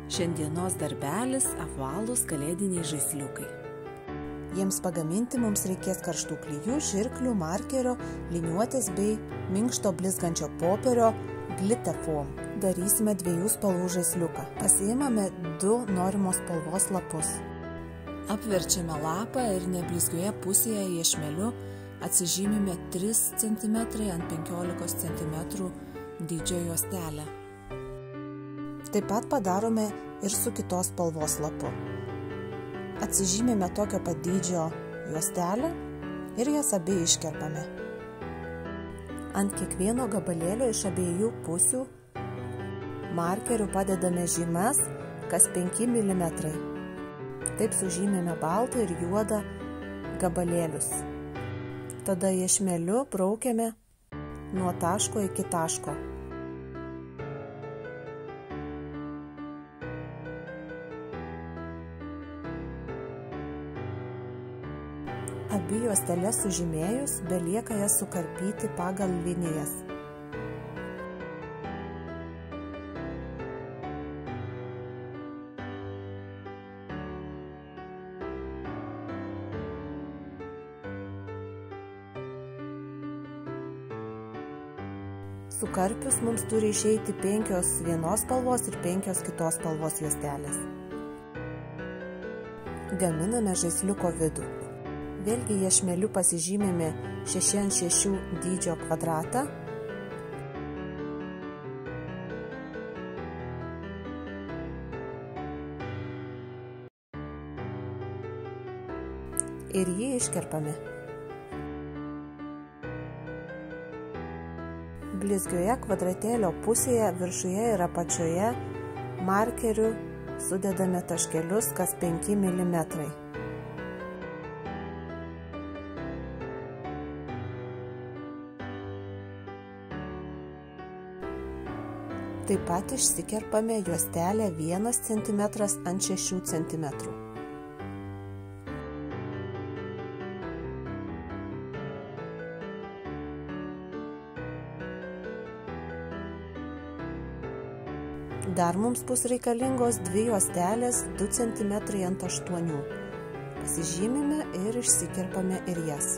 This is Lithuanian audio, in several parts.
Šiandienos darbelis – apvalūs kalėdiniai žaisliukai. Jiems pagaminti mums reikės karštų klijų, žirklių, markerio, liniuotės bei minkšto blizgančio popierio Glitterfoam. Darysime 2 spalvų žaisliuką. Pasiimame 2 norimos spalvos lapus. Apverčiame lapą ir neblizgioje pusėje iešmeliu atsižymime 3 cm ant 15 cm dydžio juostelę. Taip pat padarome ir su kitos spalvos lapu. Atsižymime tokio pat dydžio juostelę ir jas abi iškerpame. Ant kiekvieno gabalėlio iš abiejų pusių markeriu padedame žymes kas 5 mm. Taip sužymime baltą ir juodą gabalėlius. Tada iešmeliu braukiame nuo taško iki taško. Abi juosteles sužymėjus, belieka jas sukarpyti pagal linijas. Sukarpius mums turi išeiti 5 vienos spalvos ir 5 kitos spalvos juostelės. Gaminame žaisliuko vidų. Vėlgi iešmeliu pasižymime 6 ant 6 dydžio kvadratą. Ir jį iškerpame. Blizgioje kvadratėlio pusėje, viršuje ir apačioje markeriu sudedame taškelius kas 5 mm. Taip pat išsikerpame juostelę 1 cm ant 6 cm. Dar mums bus reikalingos 2 juostelės 2 cm ant 8. Pasižymime ir išsikerpame ir jas.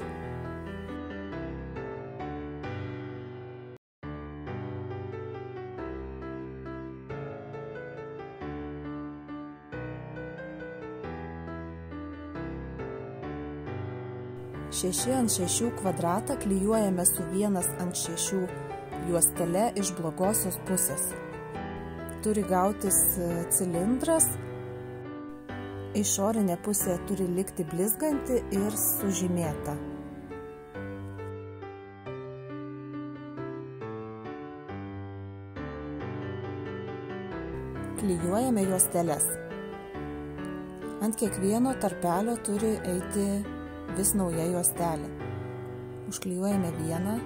Šeši ant 6 kvadratą klijuojame su 1 ant 6 juostele iš blogosios pusės. Turi gautis cilindras, išorinė pusė turi likti blizganti ir sužymėta. Klijuojame juosteles. Ant kiekvieno tarpelio turi eiti vis nauja juostelė. Užklijuojame vieną,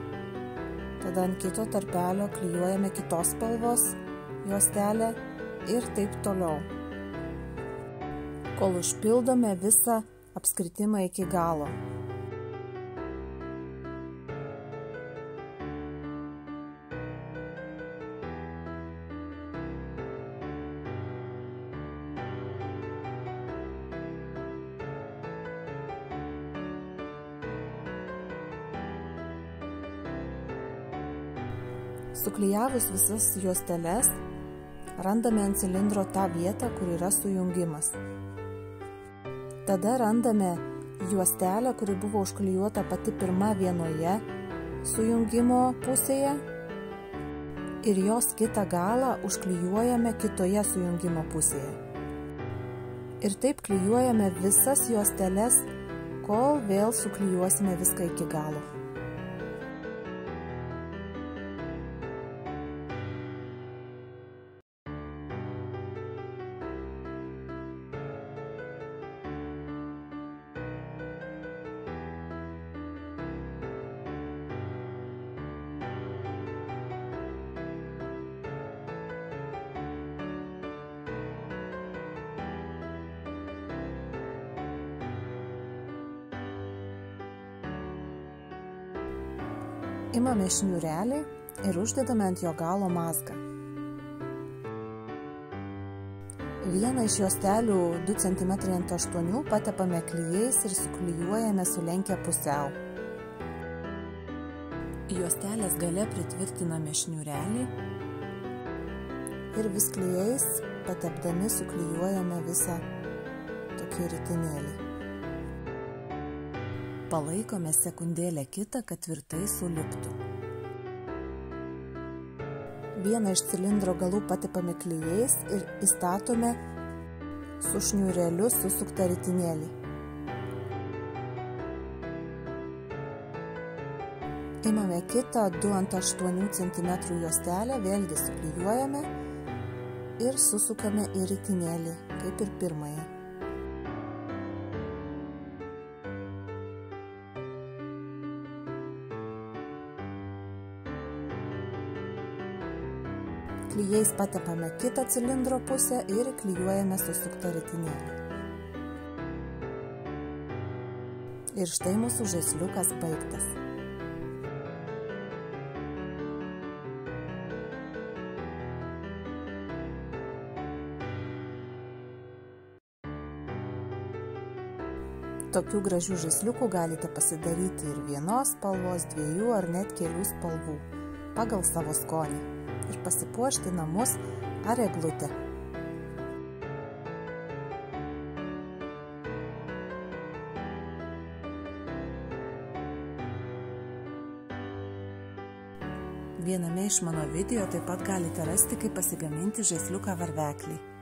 tada ant kito tarpelio klijuojame kitos spalvos juostelę ir taip toliau, kol užpildome visą apskritimą iki galo. Suklijavus visas juosteles, randame ant cilindro tą vietą, kur yra sujungimas. Tada randame juostelę, kuri buvo užklijuota pati pirma vienoje sujungimo pusėje ir jos kitą galą užklijuojame kitoje sujungimo pusėje. Ir taip klijuojame visas juosteles, kol vėl suklijuosime viską iki galo. Imame šniūrelį ir uždedame ant jo galo mazgą. Vieną iš juostelių 2 cm ant 8 patepame klijais ir suklijuojame sulenkę pusiau. Juostelės gale pritvirtiname šniūrelį ir vis klijais patepdami suklijuojame visą tokį ritinėlį. Palaikome sekundėlę kitą, kad tvirtai suliptų. Vieną iš cilindro galų patepame klijais ir įstatome su šniūreliu susuktą ritinėlį. Imame kitą 2 ant 8 cm juostelę, vėlgi suklijuojame ir susukame į ritinėlį, kaip ir pirmąją. Klijais patepame kitą cilindro pusę ir klijuojame susuktą ritinėlį. Ir štai mūsų žaisliukas baigtas. Tokių gražių žaisliukų galite pasidaryti ir vienos spalvos, 2 ar net kelių spalvų, pagal savo skonį, ir pasipuošti namus ar eglutę. Viename iš mano video taip pat galite rasti, kaip pasigaminti žaisliuką varveklį.